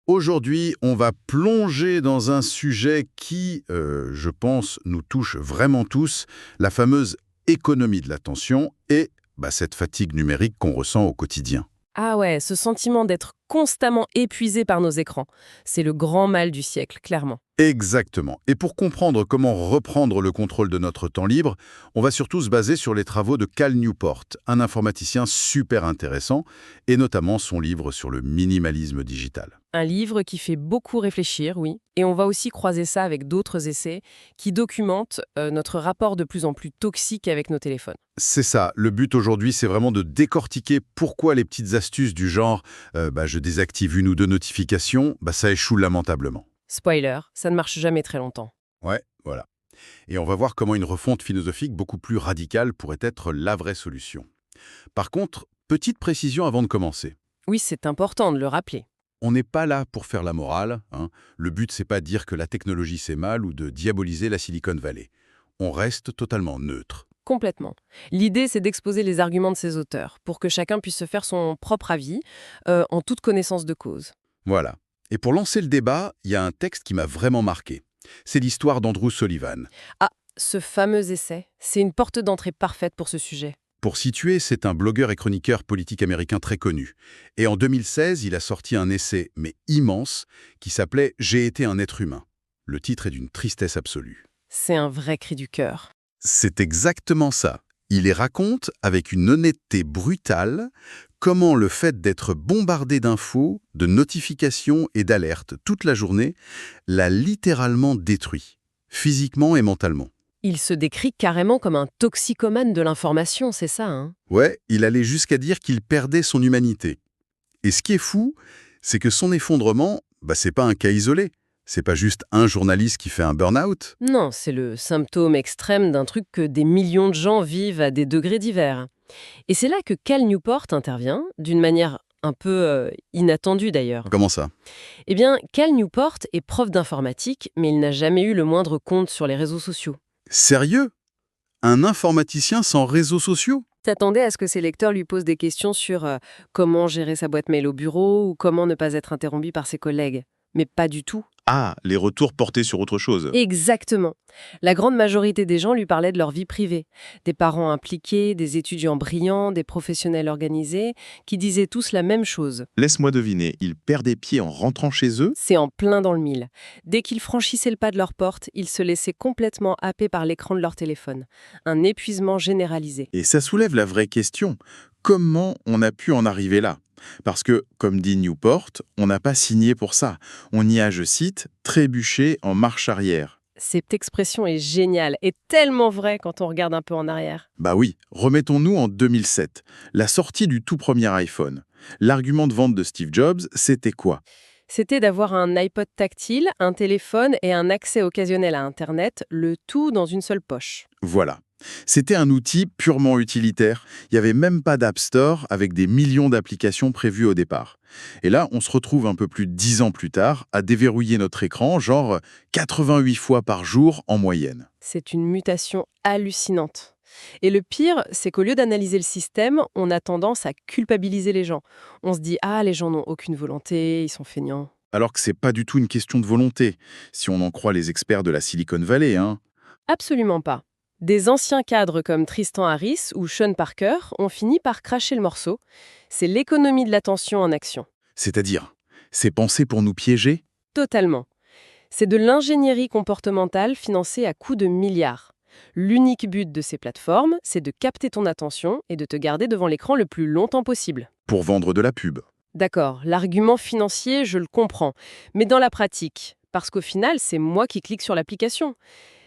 Aujourd'hui, on va plonger dans un sujet qui, je pense, nous touche vraiment tous, la fameuse économie de l'attention et cette fatigue numérique qu'on ressent au quotidien. Ah ouais, ce sentiment d'être constamment épuisé par nos écrans, c'est le grand mal du siècle, clairement. Exactement. Et pour comprendre comment reprendre le contrôle de notre temps libre, on va surtout se baser sur les travaux de Cal Newport, un informaticien super intéressant, et notamment son livre sur le minimalisme digital. Un livre qui fait beaucoup réfléchir, oui, et on va aussi croiser ça avec d'autres essais qui documentent notre rapport de plus en plus toxique avec nos téléphones. C'est ça, le but aujourd'hui, c'est vraiment de décortiquer pourquoi les petites astuces du genre je désactive une ou deux notifications, ça échoue lamentablement. Spoiler, ça ne marche jamais très longtemps. Ouais, voilà. Et on va voir comment une refonte philosophique beaucoup plus radicale pourrait être la vraie solution. Par contre, petite précision avant de commencer. Oui, c'est important de le rappeler. On n'est pas là pour faire la morale, hein. Le but, c'est pas de dire que la technologie c'est mal ou de diaboliser la Silicon Valley. On reste totalement neutre. Complètement. L'idée, c'est d'exposer les arguments de ces auteurs pour que chacun puisse se faire son propre avis en toute connaissance de cause. Voilà. Et pour lancer le débat, il y a un texte qui m'a vraiment marqué. C'est l'histoire d'Andrew Sullivan. Ah, ce fameux essai, c'est une porte d'entrée parfaite pour ce sujet. Pour situer, c'est un blogueur et chroniqueur politique américain très connu. Et en 2016, il a sorti un essai, mais immense, qui s'appelait « J'ai été un être humain ». Le titre est d'une tristesse absolue. C'est un vrai cri du cœur. C'est exactement ça. Il y raconte, avec une honnêteté brutale, comment le fait d'être bombardé d'infos, de notifications et d'alertes toute la journée l'a littéralement détruit, physiquement et mentalement. Il se décrit carrément comme un toxicomane de l'information, c'est ça, hein? Ouais, il allait jusqu'à dire qu'il perdait son humanité. Et ce qui est fou, c'est que son effondrement, c'est pas un cas isolé. C'est pas juste un journaliste qui fait un burn-out. Non, c'est le symptôme extrême d'un truc que des millions de gens vivent à des degrés divers. Et c'est là que Cal Newport intervient, d'une manière un peu inattendue d'ailleurs. Comment ça? Eh bien, Cal Newport est prof d'informatique, mais il n'a jamais eu le moindre compte sur les réseaux sociaux. Sérieux? Un informaticien sans réseaux sociaux? T'attendais à ce que ses lecteurs lui posent des questions sur comment gérer sa boîte mail au bureau ou comment ne pas être interrompu par ses collègues. Mais pas du tout. Ah, les retours portés sur autre chose. Exactement. La grande majorité des gens lui parlaient de leur vie privée. Des parents impliqués, des étudiants brillants, des professionnels organisés, qui disaient tous la même chose. Laisse-moi deviner, ils perdaient pied en rentrant chez eux? C'est en plein dans le mille. Dès qu'ils franchissaient le pas de leur porte, ils se laissaient complètement happer par l'écran de leur téléphone. Un épuisement généralisé. Et ça soulève la vraie question. Comment on a pu en arriver là? Parce que, comme dit Newport, on n'a pas signé pour ça. On y a, je cite, trébuché en marche arrière. Cette expression est géniale et tellement vraie quand on regarde un peu en arrière. Bah oui, remettons-nous en 2007, la sortie du tout premier iPhone. L'argument de vente de Steve Jobs, c'était quoi? C'était d'avoir un iPod tactile, un téléphone et un accès occasionnel à Internet, le tout dans une seule poche. Voilà. C'était un outil purement utilitaire. Il n'y avait même pas d'App Store avec des millions d'applications prévues au départ. Et là, on se retrouve un peu plus de 10 ans plus tard à déverrouiller notre écran, genre 88 fois par jour en moyenne. C'est une mutation hallucinante. Et le pire, c'est qu'au lieu d'analyser le système, on a tendance à culpabiliser les gens. On se dit « Ah, les gens n'ont aucune volonté, ils sont feignants ». Alors que c'est pas du tout une question de volonté, si on en croit les experts de la Silicon Valley, hein. Absolument pas. Des anciens cadres comme Tristan Harris ou Sean Parker ont fini par cracher le morceau. C'est l'économie de l'attention en action. C'est-à-dire, c'est pensé pour nous piéger? Totalement. C'est de l'ingénierie comportementale financée à coups de milliards. L'unique but de ces plateformes, c'est de capter ton attention et de te garder devant l'écran le plus longtemps possible. Pour vendre de la pub. D'accord, l'argument financier, je le comprends. Mais dans la pratique, parce qu'au final, c'est moi qui clique sur l'application.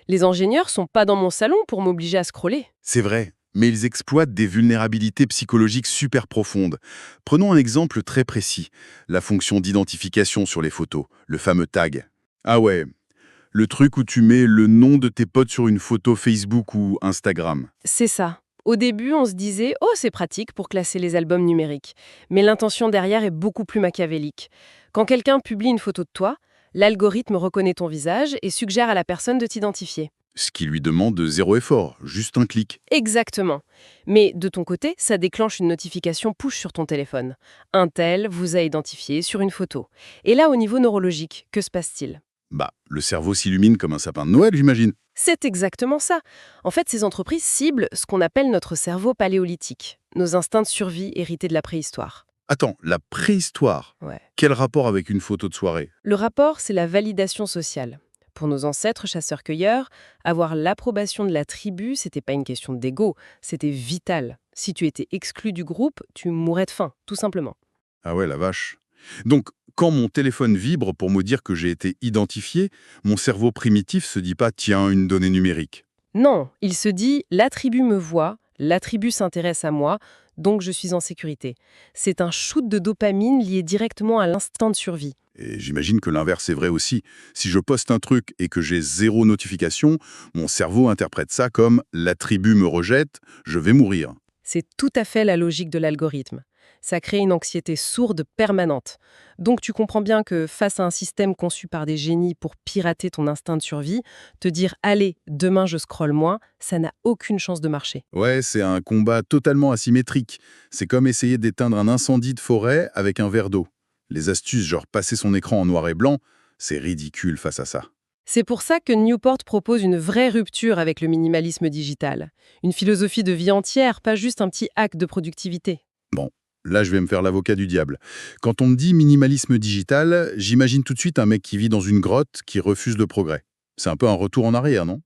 Les ingénieurs sont pas dans mon salon pour m'obliger à scroller. C'est vrai, mais ils exploitent des vulnérabilités psychologiques super profondes. Prenons un exemple très précis, la fonction d'identification sur les photos, le fameux tag. Ah ouais, le truc où tu mets le nom de tes potes sur une photo Facebook ou Instagram. C'est ça. Au début, on se disait « Oh, c'est pratique pour classer les albums numériques ». Mais l'intention derrière est beaucoup plus machiavélique. Quand quelqu'un publie une photo de toi, l'algorithme reconnaît ton visage et suggère à la personne de t'identifier. Ce qui lui demande zéro effort, juste un clic. Exactement. Mais de ton côté, ça déclenche une notification push sur ton téléphone. Un tel vous a identifié sur une photo. Et là, au niveau neurologique, que se passe-t-il? Bah, le cerveau s'illumine comme un sapin de Noël, j'imagine. C'est exactement ça. En fait, ces entreprises ciblent ce qu'on appelle notre cerveau paléolithique, nos instincts de survie hérités de la préhistoire. Attends, la préhistoire. Ouais. Quel rapport avec une photo de soirée? Le rapport, c'est la validation sociale. Pour nos ancêtres chasseurs-cueilleurs, avoir l'approbation de la tribu, c'était pas une question d'ego, c'était vital. Si tu étais exclu du groupe, tu mourrais de faim, tout simplement. Ah ouais, la vache. Donc, quand mon téléphone vibre pour me dire que j'ai été identifié, mon cerveau primitif se dit pas « tiens, une donnée numérique ». Non, il se dit « la tribu me voit, la tribu s'intéresse à moi, donc je suis en sécurité ». C'est un shoot de dopamine lié directement à l'instinct de survie. Et j'imagine que l'inverse est vrai aussi. Si je poste un truc et que j'ai zéro notification, mon cerveau interprète ça comme « la tribu me rejette, je vais mourir ». C'est tout à fait la logique de l'algorithme. Ça crée une anxiété sourde permanente. Donc tu comprends bien que face à un système conçu par des génies pour pirater ton instinct de survie, te dire « allez, demain je scrolle moins », ça n'a aucune chance de marcher. Ouais, c'est un combat totalement asymétrique. C'est comme essayer d'éteindre un incendie de forêt avec un verre d'eau. Les astuces genre passer son écran en noir et blanc, c'est ridicule face à ça. C'est pour ça que Newport propose une vraie rupture avec le minimalisme digital. Une philosophie de vie entière, pas juste un petit hack de productivité. Bon, là je vais me faire l'avocat du diable. Quand on me dit minimalisme digital, j'imagine tout de suite un mec qui vit dans une grotte qui refuse le progrès. C'est un peu un retour en arrière, non?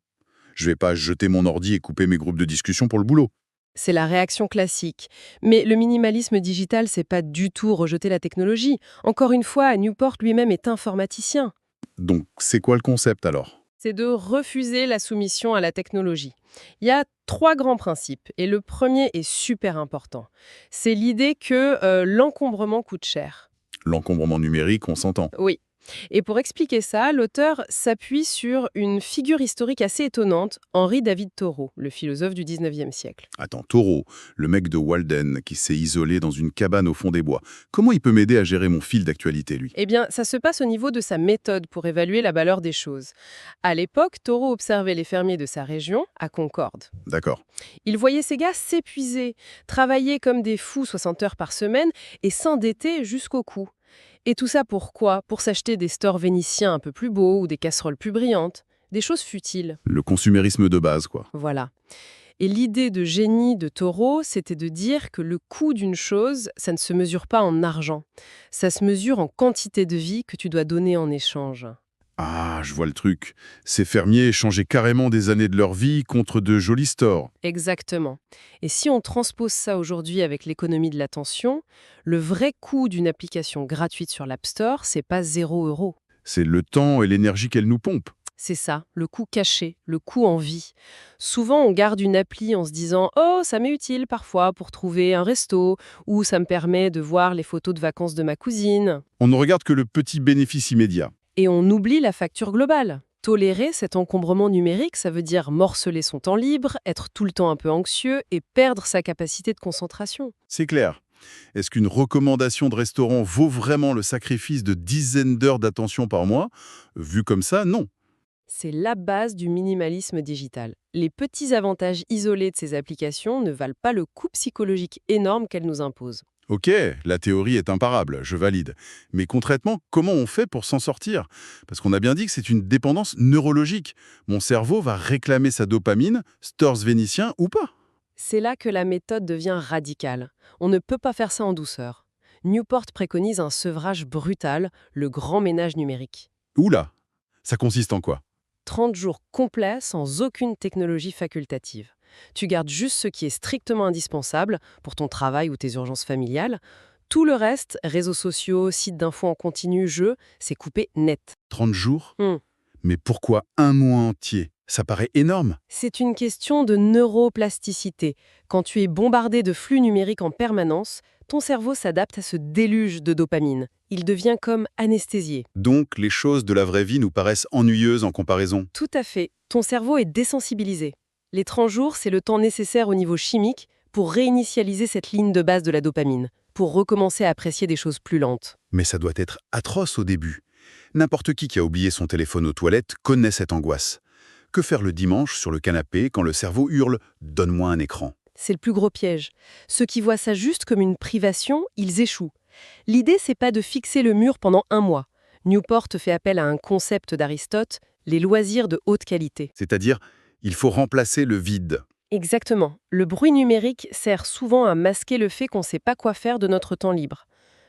Je vais pas jeter mon ordi et couper mes groupes de discussion pour le boulot. C'est la réaction classique. Mais le minimalisme digital, c'est pas du tout rejeter la technologie. Encore une fois, Newport lui-même est informaticien. Donc c'est quoi le concept alors? C'est de refuser la soumission à la technologie. Il y a 3 grands principes, et le premier est super important. C'est l'idée que l'encombrement coûte cher. L'encombrement numérique, on s'entend. Oui. Et pour expliquer ça, l'auteur s'appuie sur une figure historique assez étonnante, Henri David Thoreau, le philosophe du 19e siècle. Attends, Thoreau, le mec de Walden qui s'est isolé dans une cabane au fond des bois, comment il peut m'aider à gérer mon fil d'actualité, lui? Eh bien, ça se passe au niveau de sa méthode pour évaluer la valeur des choses. À l'époque, Thoreau observait les fermiers de sa région, à Concorde. D'accord. Il voyait ces gars s'épuiser, travailler comme des fous 60 heures par semaine et s'endetter jusqu'au cou. Et tout ça pourquoi? Pour s'acheter des stores vénitiens un peu plus beaux ou des casseroles plus brillantes. Des choses futiles. Le consumérisme de base, quoi. Voilà. Et l'idée de génie de Thoreau, c'était de dire que le coût d'une chose, ça ne se mesure pas en argent. Ça se mesure en quantité de vie que tu dois donner en échange. Ah, je vois le truc. Ces fermiers échangeaient carrément des années de leur vie contre de jolis stores. Exactement. Et si on transpose ça aujourd'hui avec l'économie de l'attention, le vrai coût d'une application gratuite sur l'App Store, c'est pas 0 €. C'est le temps et l'énergie qu'elle nous pompe. C'est ça, le coût caché, le coût en vie. Souvent, on garde une appli en se disant « Oh, ça m'est utile parfois pour trouver un resto » ou « Ça me permet de voir les photos de vacances de ma cousine ». On ne regarde que le petit bénéfice immédiat. Et on oublie la facture globale. Tolérer cet encombrement numérique, ça veut dire morceler son temps libre, être tout le temps un peu anxieux et perdre sa capacité de concentration. C'est clair. Est-ce qu'une recommandation de restaurant vaut vraiment le sacrifice de dizaines d'heures d'attention par mois? Vu comme ça, non. C'est la base du minimalisme digital. Les petits avantages isolés de ces applications ne valent pas le coût psychologique énorme qu'elles nous imposent. Ok, la théorie est imparable, je valide. Mais concrètement, comment on fait pour s'en sortir? Parce qu'on a bien dit que c'est une dépendance neurologique. Mon cerveau va réclamer sa dopamine, stores vénitiens ou pas. C'est là que la méthode devient radicale. On ne peut pas faire ça en douceur. Newport préconise un sevrage brutal, le grand ménage numérique. Oula, ça consiste en quoi? 30 jours complets sans aucune technologie facultative. Tu gardes juste ce qui est strictement indispensable pour ton travail ou tes urgences familiales. Tout le reste, réseaux sociaux, sites d'infos en continu, jeux, c'est coupé net. 30 jours? Hmm. Mais pourquoi un mois entier? Ça paraît énorme. C'est une question de neuroplasticité. Quand tu es bombardé de flux numériques en permanence, ton cerveau s'adapte à ce déluge de dopamine. Il devient comme anesthésié. Donc, les choses de la vraie vie nous paraissent ennuyeuses en comparaison. Tout à fait. Ton cerveau est désensibilisé. Les 30 jours, c'est le temps nécessaire au niveau chimique pour réinitialiser cette ligne de base de la dopamine, pour recommencer à apprécier des choses plus lentes. Mais ça doit être atroce au début. N'importe qui a oublié son téléphone aux toilettes connaît cette angoisse. que faire le dimanche sur le canapé quand le cerveau hurle « donne-moi un écran ». C'est le plus gros piège. Ceux qui voient ça juste comme une privation, ils échouent. L'idée, c'est pas de fixer le mur pendant 1 mois. Newport fait appel à un concept d'Aristote, les loisirs de haute qualité. C'est-à-dire, il faut remplacer le vide. Exactement. Le bruit numérique sert souvent à masquer le fait qu'on ne sait pas quoi faire de notre temps libre.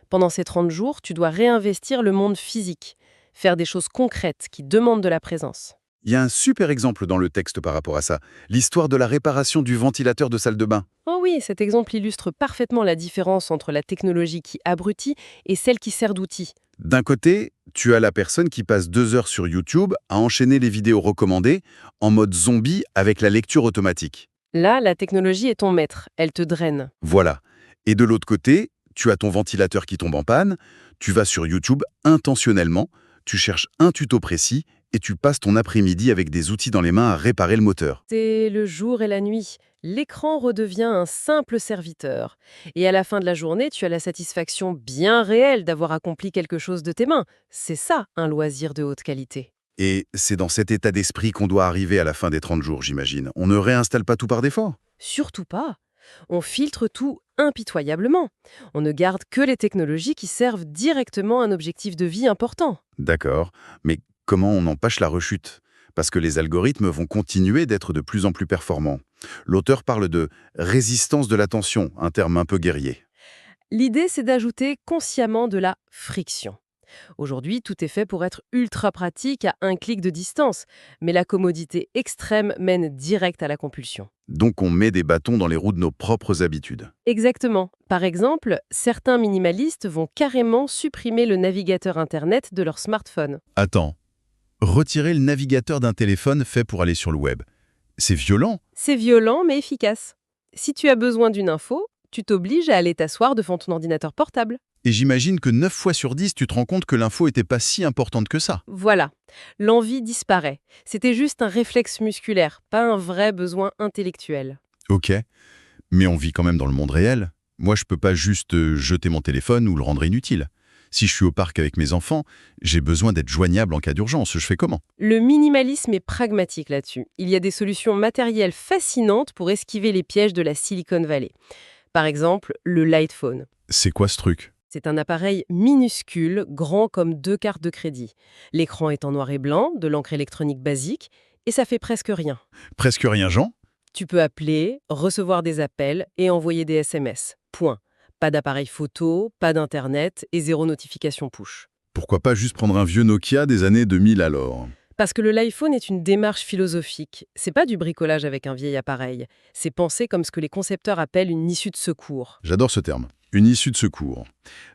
Pendant ces 30 jours, tu dois réinvestir le monde physique, faire des choses concrètes qui demandent de la présence. Il y a un super exemple dans le texte par rapport à ça, l'histoire de la réparation du ventilateur de salle de bain. Oh oui, cet exemple illustre parfaitement la différence entre la technologie qui abrutit et celle qui sert d'outil. D'un côté, tu as la personne qui passe 2 heures sur YouTube à enchaîner les vidéos recommandées en mode zombie avec la lecture automatique. Là, la technologie est ton maître, elle te draine. Voilà. Et de l'autre côté, tu as ton ventilateur qui tombe en panne, tu vas sur YouTube intentionnellement, tu cherches un tuto précis et tu passes ton après-midi avec des outils dans les mains à réparer le moteur. C'est le jour et la nuit. L'écran redevient un simple serviteur. Et à la fin de la journée, tu as la satisfaction bien réelle d'avoir accompli quelque chose de tes mains. C'est ça, un loisir de haute qualité. Et c'est dans cet état d'esprit qu'on doit arriver à la fin des 30 jours, j'imagine. On ne réinstalle pas tout par défaut. Surtout pas. On filtre tout impitoyablement. On ne garde que les technologies qui servent directement un objectif de vie important. D'accord, mais comment on empêche la rechute? Parce que les algorithmes vont continuer d'être de plus en plus performants. L'auteur parle de résistance de l'attention, un terme un peu guerrier. L'idée, c'est d'ajouter consciemment de la friction. Aujourd'hui, tout est fait pour être ultra pratique à un clic de distance, mais la commodité extrême mène direct à la compulsion. Donc on met des bâtons dans les roues de nos propres habitudes. Exactement. Par exemple, certains minimalistes vont carrément supprimer le navigateur Internet de leur smartphone. Attends, retirer le navigateur d'un téléphone fait pour aller sur le web. C'est violent. C'est violent mais efficace. Si tu as besoin d'une info, tu t'obliges à aller t'asseoir devant ton ordinateur portable. Et j'imagine que 9 fois sur 10, tu te rends compte que l'info n'était pas si importante que ça. Voilà. L'envie disparaît. C'était juste un réflexe musculaire, pas un vrai besoin intellectuel. Ok, mais on vit quand même dans le monde réel. Moi, je peux pas juste jeter mon téléphone ou le rendre inutile. Si je suis au parc avec mes enfants, j'ai besoin d'être joignable en cas d'urgence. Je fais comment? Le minimalisme est pragmatique là-dessus. Il y a des solutions matérielles fascinantes pour esquiver les pièges de la Silicon Valley. Par exemple, le Lightphone. C'est quoi ce truc? C'est un appareil minuscule, grand comme 2 cartes de crédit. L'écran est en noir et blanc, de l'encre électronique basique, et ça fait presque rien. Presque rien, Jean? Tu peux appeler, recevoir des appels et envoyer des SMS. Point. Pas d'appareil photo, pas d'internet et 0 notification push. Pourquoi pas juste prendre un vieux Nokia des années 2000 alors? Parce que le l'iPhone est une démarche philosophique. C'est pas du bricolage avec un vieil appareil. C'est pensé comme ce que les concepteurs appellent une issue de secours. J'adore ce terme. Une issue de secours.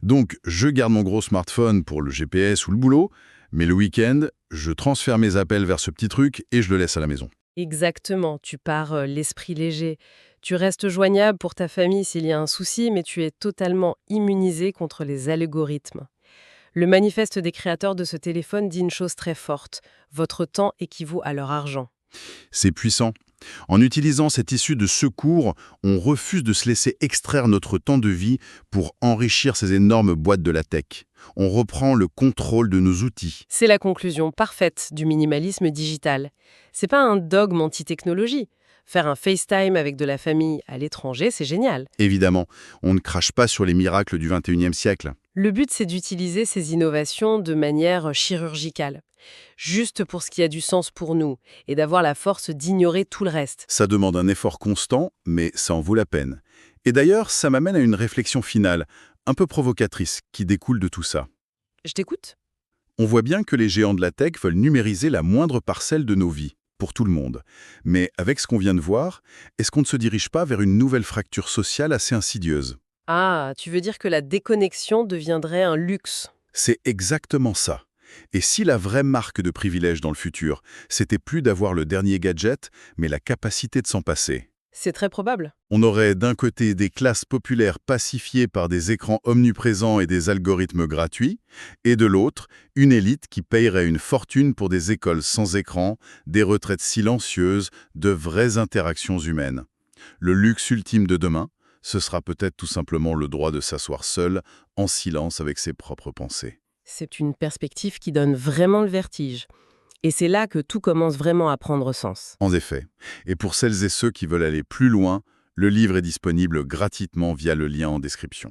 Donc, je garde mon gros smartphone pour le GPS ou le boulot, mais le week-end, je transfère mes appels vers ce petit truc et je le laisse à la maison. Exactement, tu pars l'esprit léger. Tu restes joignable pour ta famille s'il y a un souci, mais tu es totalement immunisé contre les algorithmes. Le manifeste des créateurs de ce téléphone dit une chose très forte. Votre temps équivaut à leur argent. C'est puissant. En utilisant cette issue de secours, on refuse de se laisser extraire notre temps de vie pour enrichir ces énormes boîtes de la tech. On reprend le contrôle de nos outils. C'est la conclusion parfaite du minimalisme digital. C'est pas un dogme anti-technologie. Faire un FaceTime avec de la famille à l'étranger, c'est génial. Évidemment, on ne crache pas sur les miracles du 21e siècle. Le but, c'est d'utiliser ces innovations de manière chirurgicale, juste pour ce qui a du sens pour nous, et d'avoir la force d'ignorer tout le reste. Ça demande un effort constant, mais ça en vaut la peine. Et d'ailleurs, ça m'amène à une réflexion finale, un peu provocatrice, qui découle de tout ça. Je t'écoute? On voit bien que les géants de la tech veulent numériser la moindre parcelle de nos vies, pour tout le monde. Mais avec ce qu'on vient de voir, est-ce qu'on ne se dirige pas vers une nouvelle fracture sociale assez insidieuse? Ah, tu veux dire que la déconnexion deviendrait un luxe? C'est exactement ça. Et si la vraie marque de privilège dans le futur, c'était plus d'avoir le dernier gadget, mais la capacité de s'en passer? C'est très probable. On aurait d'un côté des classes populaires pacifiées par des écrans omniprésents et des algorithmes gratuits, et de l'autre, une élite qui payerait une fortune pour des écoles sans écran, des retraites silencieuses, de vraies interactions humaines. Le luxe ultime de demain, ce sera peut-être tout simplement le droit de s'asseoir seul, en silence avec ses propres pensées. C'est une perspective qui donne vraiment le vertige. Et c'est là que tout commence vraiment à prendre sens. En effet. Et pour celles et ceux qui veulent aller plus loin, le livre est disponible gratuitement via le lien en description.